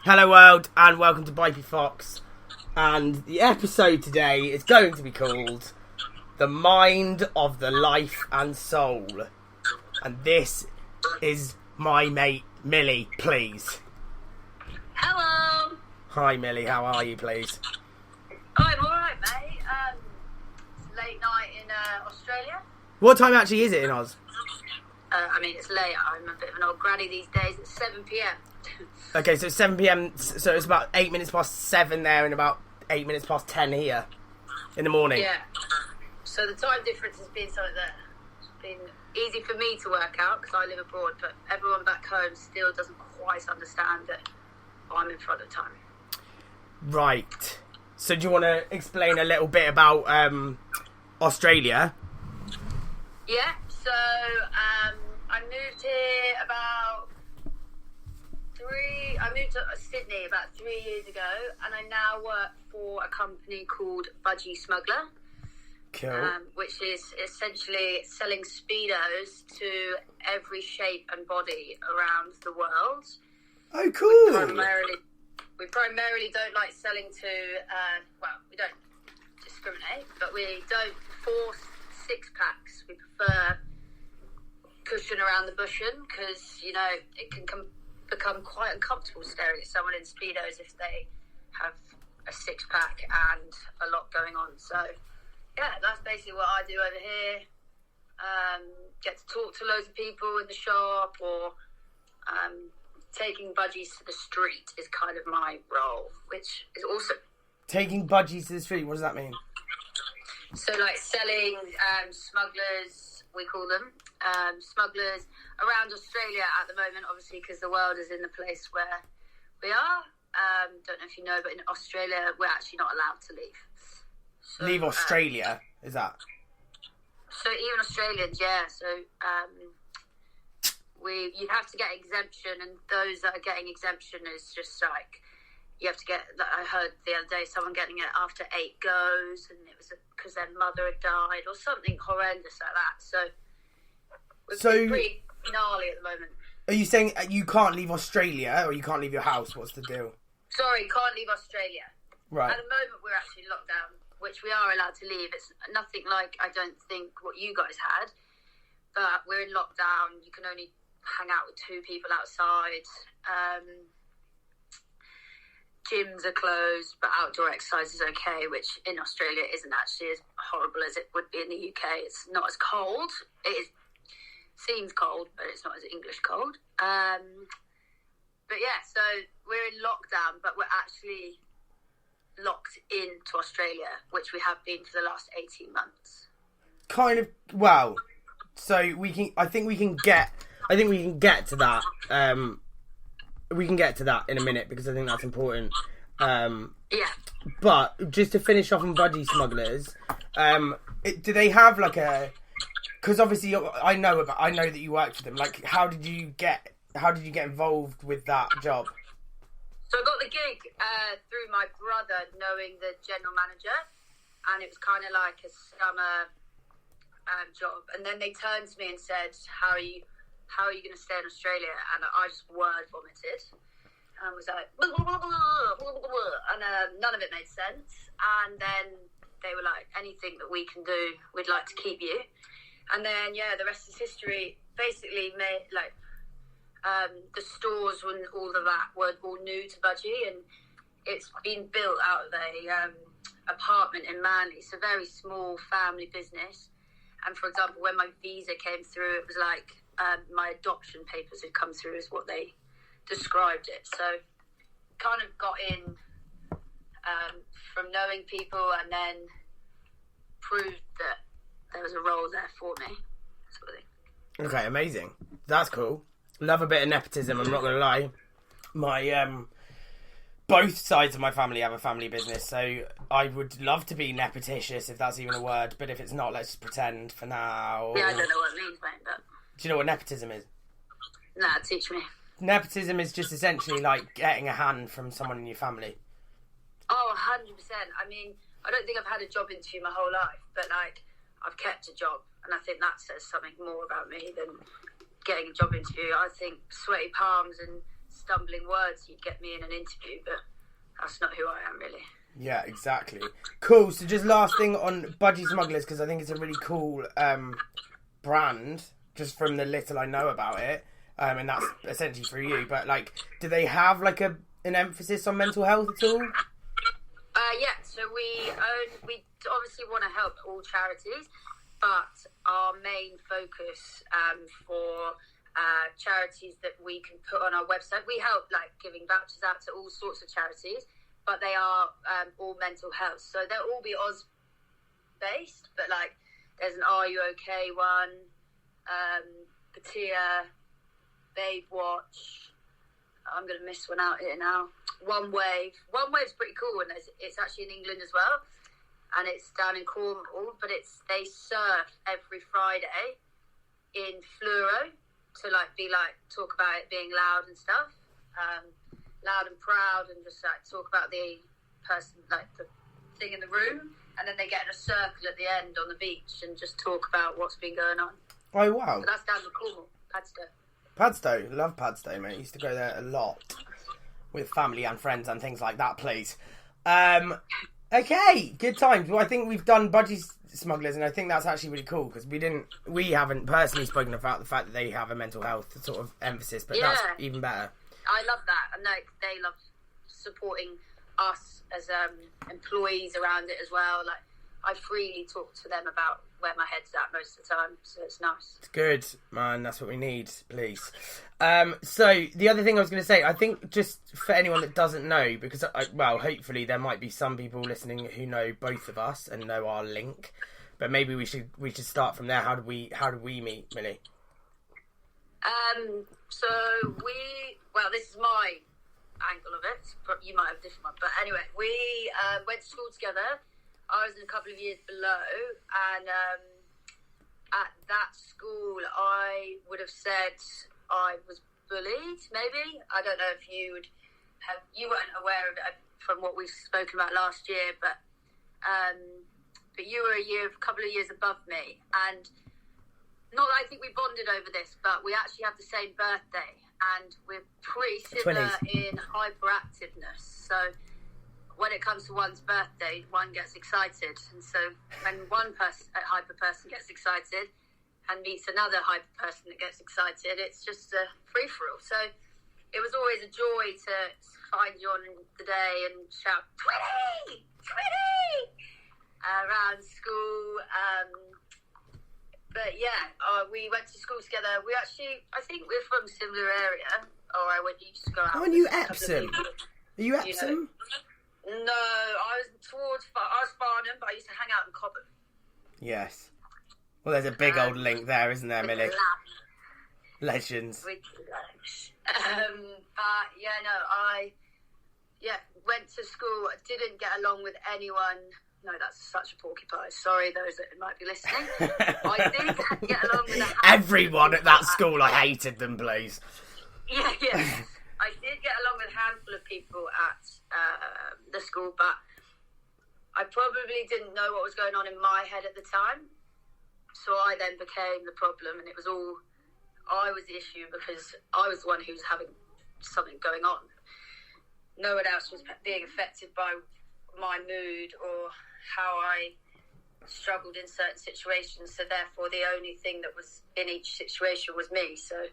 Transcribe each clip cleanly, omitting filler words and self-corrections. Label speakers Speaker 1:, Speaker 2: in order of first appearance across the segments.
Speaker 1: Hello world and welcome to Bipey Fox, and the episode today is going to be called The Mind of the Life and Soul, and this is my mate Millie, please.
Speaker 2: Hello.
Speaker 1: Hi Millie, how are you, please?
Speaker 2: I'm alright, mate. It's late night in Australia.
Speaker 1: What time actually is it in Oz?
Speaker 2: It's late. I'm a bit of an old granny these days. It's 7 p.m.
Speaker 1: Okay, so it's 7 p.m, so it's about 8 minutes past 7 there and about 8 minutes past 10 here in the morning.
Speaker 2: Yeah. So the time difference has been something that's been easy for me to work out because I live abroad, but everyone back home still doesn't quite understand that I'm in front of time.
Speaker 1: Right. So do you want to explain a little bit about Australia?
Speaker 2: Yeah. So I moved here I moved to Sydney about 3 years ago, and I now work for a company called Budgie Smuggler.
Speaker 1: Cool.
Speaker 2: Which is essentially selling Speedos to every shape and body around the world.
Speaker 1: Oh, cool.
Speaker 2: We primarily don't like selling to, we don't discriminate, but we don't force six-packs. We prefer cushion around the bushing because, it can become quite uncomfortable staring at someone in Speedos if they have a six-pack and a lot going on. So, yeah, that's basically what I do over here. Get to talk to loads of people in the shop, or taking budgies to the street is kind of my role, which is awesome.
Speaker 1: Taking budgies to the street, what does that mean?
Speaker 2: So, like, selling smugglers, we call them, smugglers around Australia at the moment, obviously, because the world is in the place where we are. Don't know if you know, but in Australia, we're actually not allowed to leave. So,
Speaker 1: Leave Australia, is that?
Speaker 2: So even Australians, yeah. So you have to get exemption, and those that are getting exemption is just like, you have to get, I heard the other day someone getting it after 8 goes, and it was because their mother had died or something horrendous like that. So we're pretty gnarly at the moment.
Speaker 1: Are you saying you can't leave Australia, or you can't leave your house? What's the deal?
Speaker 2: Sorry, can't leave Australia.
Speaker 1: Right.
Speaker 2: At the moment, we're actually locked down, which we are allowed to leave. It's nothing like, I don't think, what you guys had, but we're in lockdown. You can only hang out with 2 people outside. Gyms are closed, but outdoor exercise is okay, which in Australia isn't actually as horrible as it would be in the UK. It's not as cold. Seems cold, but it's not as English cold. But yeah, so we're in lockdown, but we're actually locked into Australia, which we have been for the last 18 months.
Speaker 1: Kind of. Well, so we can. I think we can get to that. We can get to that in a minute because I think that's important.
Speaker 2: Yeah.
Speaker 1: But just to finish off on budgie smugglers, do they have like a? Because obviously I know that you worked for them. Like, how did you get involved with that job?
Speaker 2: So I got the gig through my brother knowing the general manager, and it was kind of like a summer job. And then they turned to me and said, "How are you going to stay in Australia?" And I just word vomited and was like, blah, blah, blah, blah, blah, blah. And none of it made sense. And then they were like, "Anything that we can do, we'd like to keep you." And then, yeah, the rest is history. Basically, the stores and all of that were all new to Budgie, and it's been built out of a apartment in Manly. It's a very small family business. And, for example, when my visa came through, it was like my adoption papers had come through, is what they described it. So kind of got in from knowing people, and then proved that there was a role there for me, sort of thing.
Speaker 1: Okay, amazing. That's cool. Love a bit of nepotism, I'm not going to lie. My, both sides of my family have a family business, so I would love to be nepotitious, if that's even a word, but if it's not, let's just pretend for now.
Speaker 2: Yeah, I don't know what it means, mate, but...
Speaker 1: Do you know what nepotism is?
Speaker 2: Nah, teach me.
Speaker 1: Nepotism is just essentially like getting a hand from someone in your family.
Speaker 2: Oh, 100%. I mean, I don't think I've had a job interview my whole life, but, like, I've kept a job, and I think that says something more about me than getting a job interview. I think sweaty palms and stumbling words, you'd get me in an interview, but that's not who I am, really.
Speaker 1: Yeah, exactly. Cool. So just last thing on Budgie Smugglers, because I think it's a really cool brand, just from the little I know about it, and that's essentially for you. But like, do they have like an emphasis on mental health at all?
Speaker 2: Yeah. So we obviously want to help all charities, but our main focus for charities that we can put on our website, we help like giving vouchers out to all sorts of charities, but they are all mental health. So they'll all be Oz based, but like there's an Are You OK one, Patia, Babe Watch. I'm going to miss one out here now. One Wave's pretty cool, and it's actually in England as well, and it's down in Cornwall, but they surf every Friday in fluoro to talk about it being loud and stuff, loud and proud, and just like talk about the person, like the thing in the room, and then they get in a circle at the end on the beach and just talk about what's been going on.
Speaker 1: Oh wow!
Speaker 2: So that's down in Cornwall, Padstow.
Speaker 1: Padstow, love Padstow, mate. I used to go there a lot with family and friends and things like that, please. Okay, good times. Well, I think we've done Budgie Smugglers, and I think that's actually really cool, because we haven't personally spoken about the fact that they have a mental health sort of emphasis, but that's even better.
Speaker 2: I love that, and they love supporting us as employees around it as well. Like, I freely talk to them about where my head's at most of the time, so it's nice. It's
Speaker 1: good, man. That's what we need, please. So the other thing I was going to say, I think just for anyone that doesn't know, because hopefully there might be some people listening who know both of us and know our link, but maybe we should start from there. How did we meet, Millie?
Speaker 2: This is my angle of it. You might have a different one, but anyway, we went to school together. I was in a couple of years below, and at that school I would have said I was bullied, maybe. I don't know if you weren't aware of it from what we've spoken about last year, but you were a couple of years above me, and not that I think we bonded over this, but we actually have the same birthday, and we're pretty similar in hyperactiveness, so when it comes to one's birthday, one gets excited. And so when one hyper person gets excited and meets another hyper person that gets excited, it's just a free-for-all. So it was always a joy to find you on the day and shout, Twitty! Twitty! Around school. But yeah, we went to school together. We actually, I think we're from a similar area. Or I used to go out.
Speaker 1: Are you Epsom? Are you Epsom?
Speaker 2: No, I was Farnham, but I used to hang out in Cobham.
Speaker 1: Yes. Well, there's a big old link there, isn't there, Millie? Legends.
Speaker 2: But I went to school. I didn't get along with anyone. No, that's such a porcupine. Sorry, those that might be listening. I did get along with
Speaker 1: everyone at that school. I hated them, please.
Speaker 2: Yeah. I did get along with a handful of people at the school, but I probably didn't know what was going on in my head at the time. So I then became the problem, and I was the issue because I was the one who was having something going on. No one else was being affected by my mood or how I struggled in certain situations. So therefore, the only thing that was in each situation was me. So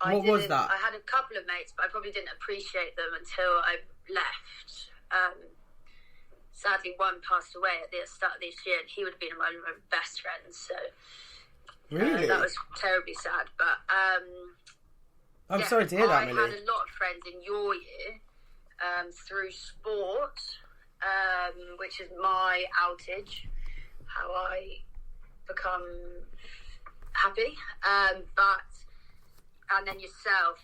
Speaker 1: what was that?
Speaker 2: I had a couple of mates, but I probably didn't appreciate them until I left. Sadly, one passed away at the start of this year, and he would have been one of my best friends. So
Speaker 1: really,
Speaker 2: that was terribly sad. But
Speaker 1: I'm sorry to hear that, Millie.
Speaker 2: I had a lot of friends in your year through sport, which is my outage, how I become happy. And then yourself,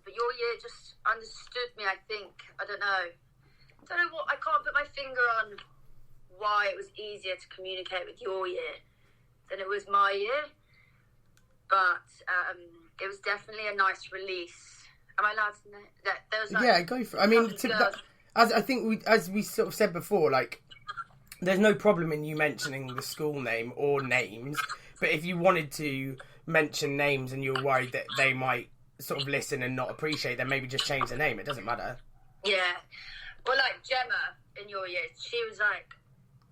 Speaker 2: but your year just understood me. I think I don't know what. I can't put my finger on why it was easier to communicate with your year than it was my year, but it was definitely a nice release. Am I allowed to know that there was?
Speaker 1: Yeah, go for it. I mean, as we sort of said before, like there's no problem in you mentioning the school name or names, but if you wanted to mention names and you're worried that they might sort of listen and not appreciate, then maybe just change the name. It doesn't matter.
Speaker 2: Yeah. Well, like Gemma in your years, she was like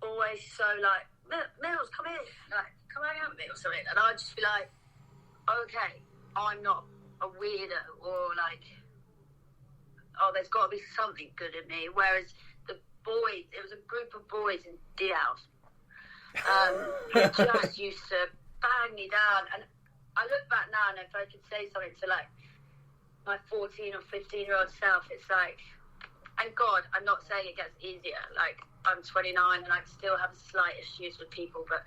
Speaker 2: always so like, Mills, come in, like come hang out with me or something, and I'd just be like, okay, I'm not a weirdo, or like, oh, there's got to be something good in me. Whereas the boys, it was a group of boys in D House, who just used to bang me down. And I look back now, and if I could say something to like my 14 or 15-year-old self, it's like, and God, I'm not saying it gets easier. Like, I'm 29 and I still have slight issues with people, but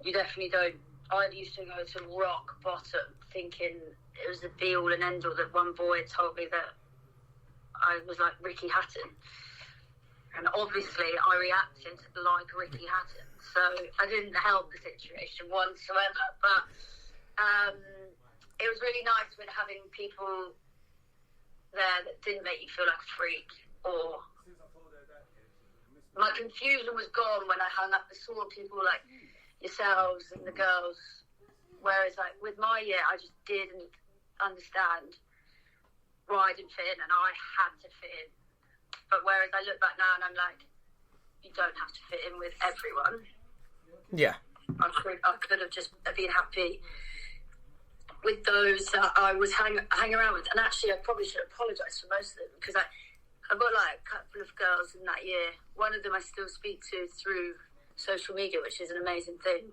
Speaker 2: you definitely don't. I used to go to rock bottom thinking it was the be all and end all, that one boy told me that I was like Ricky Hatton. And obviously I reacted like Ricky Hatton. So I didn't help the situation whatsoever. But it was really nice when having people there that didn't make you feel like a freak, or my confusion was gone when I hung up and saw people like yourselves and the girls, whereas like with my year I just didn't understand why I didn't fit in, and I had to fit in. But whereas I look back now and I'm like, you don't have to fit in with everyone.
Speaker 1: Yeah,
Speaker 2: I could have just been happy with those that I was hang around with. And actually I probably should apologise for most of them, because I've got like a couple of girls in that year. One of them I still speak to through social media, which is an amazing thing.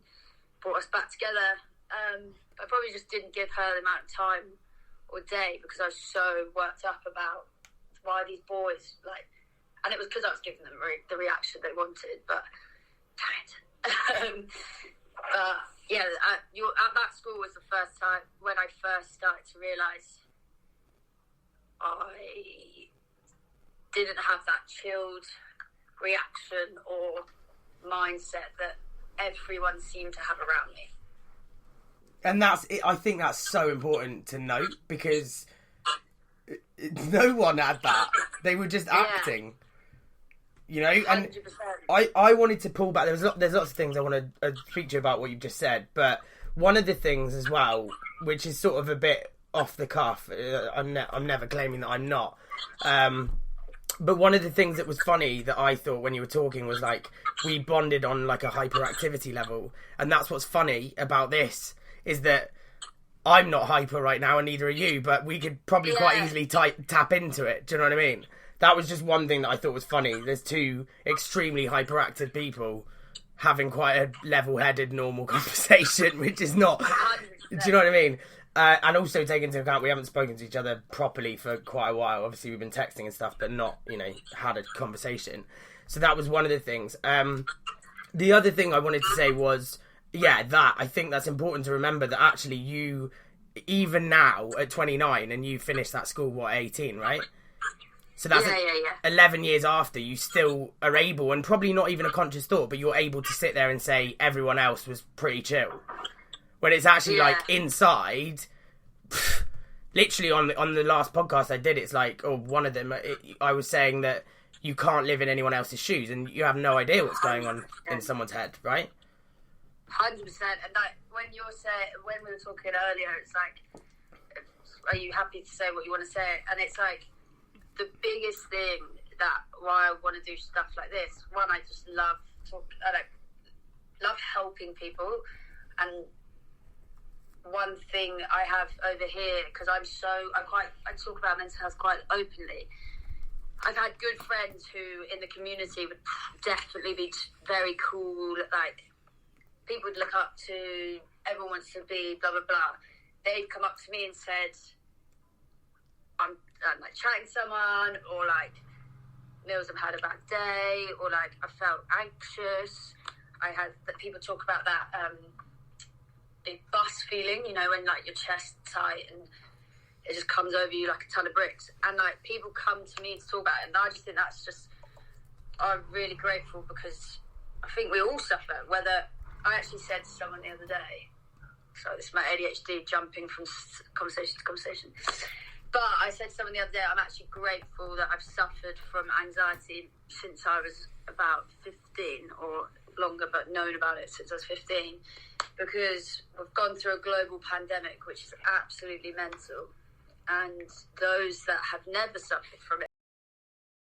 Speaker 2: Brought us back together. I probably just didn't give her the amount of time or day because I was so worked up about why these boys, like, and it was because I was giving them the reaction they wanted, but damn it. Yeah, at that school was the first time when I first started to realise I didn't have that chilled reaction or mindset that everyone seemed to have around me.
Speaker 1: And I think that's so important to note, because no one had that. They were just acting, you know. And 100%. I wanted to pull back. There's lots of things I want to speak to you about what you've just said, but one of the things as well, which is sort of a bit off the cuff, I'm never claiming that I'm not. But one of the things that was funny that I thought when you were talking was like, we bonded on like a hyperactivity level, and that's what's funny about this, is that I'm not hyper right now and neither are you, but we could probably quite easily tap into it. Do you know what I mean? That was just one thing that I thought was funny. There's two extremely hyperactive people having quite a level-headed normal conversation, which is not... 100%. Do you know what I mean? And also take into account we haven't spoken to each other properly for quite a while. Obviously we've been texting and stuff, but not, had a conversation. So that was one of the things. The other thing I wanted to say was, I think that's important to remember, that actually you, even now at 29, and you finished that school, 18, right? So that's 11 years after, you still are able, and probably not even a conscious thought, but you're able to sit there and say everyone else was pretty chill. When it's actually like inside, literally on the last podcast I did, it's like, one of them, I was saying that you can't live in anyone else's shoes, and you have no idea what's going on in someone's head, right?
Speaker 2: 100%. And like when we were talking earlier, it's like, are you happy to say what you want to say? And it's like, the biggest thing that why I want to do stuff like this, one, I just love helping people. And one thing I have over here, because I talk about mental health quite openly. I've had good friends who in the community would definitely be very cool, like people would look up to, everyone wants to be blah blah blah. They'd come up to me and said, I'm like chatting to someone, or like, Mills, I've had a bad day, or like I felt anxious. I had that people talk about that big bus feeling, when like your chest tight and it just comes over you like a ton of bricks. And like people come to me to talk about it, and I just think that's just, I'm really grateful, because I think we all suffer. Whether I actually said to someone the other day, so this is my ADHD jumping from conversation to conversation, but I said to someone the other day, I'm actually grateful that I've suffered from anxiety since I was about 15 or longer, but known about it since I was 15, because we've gone through a global pandemic, which is absolutely mental. and those that have never suffered from it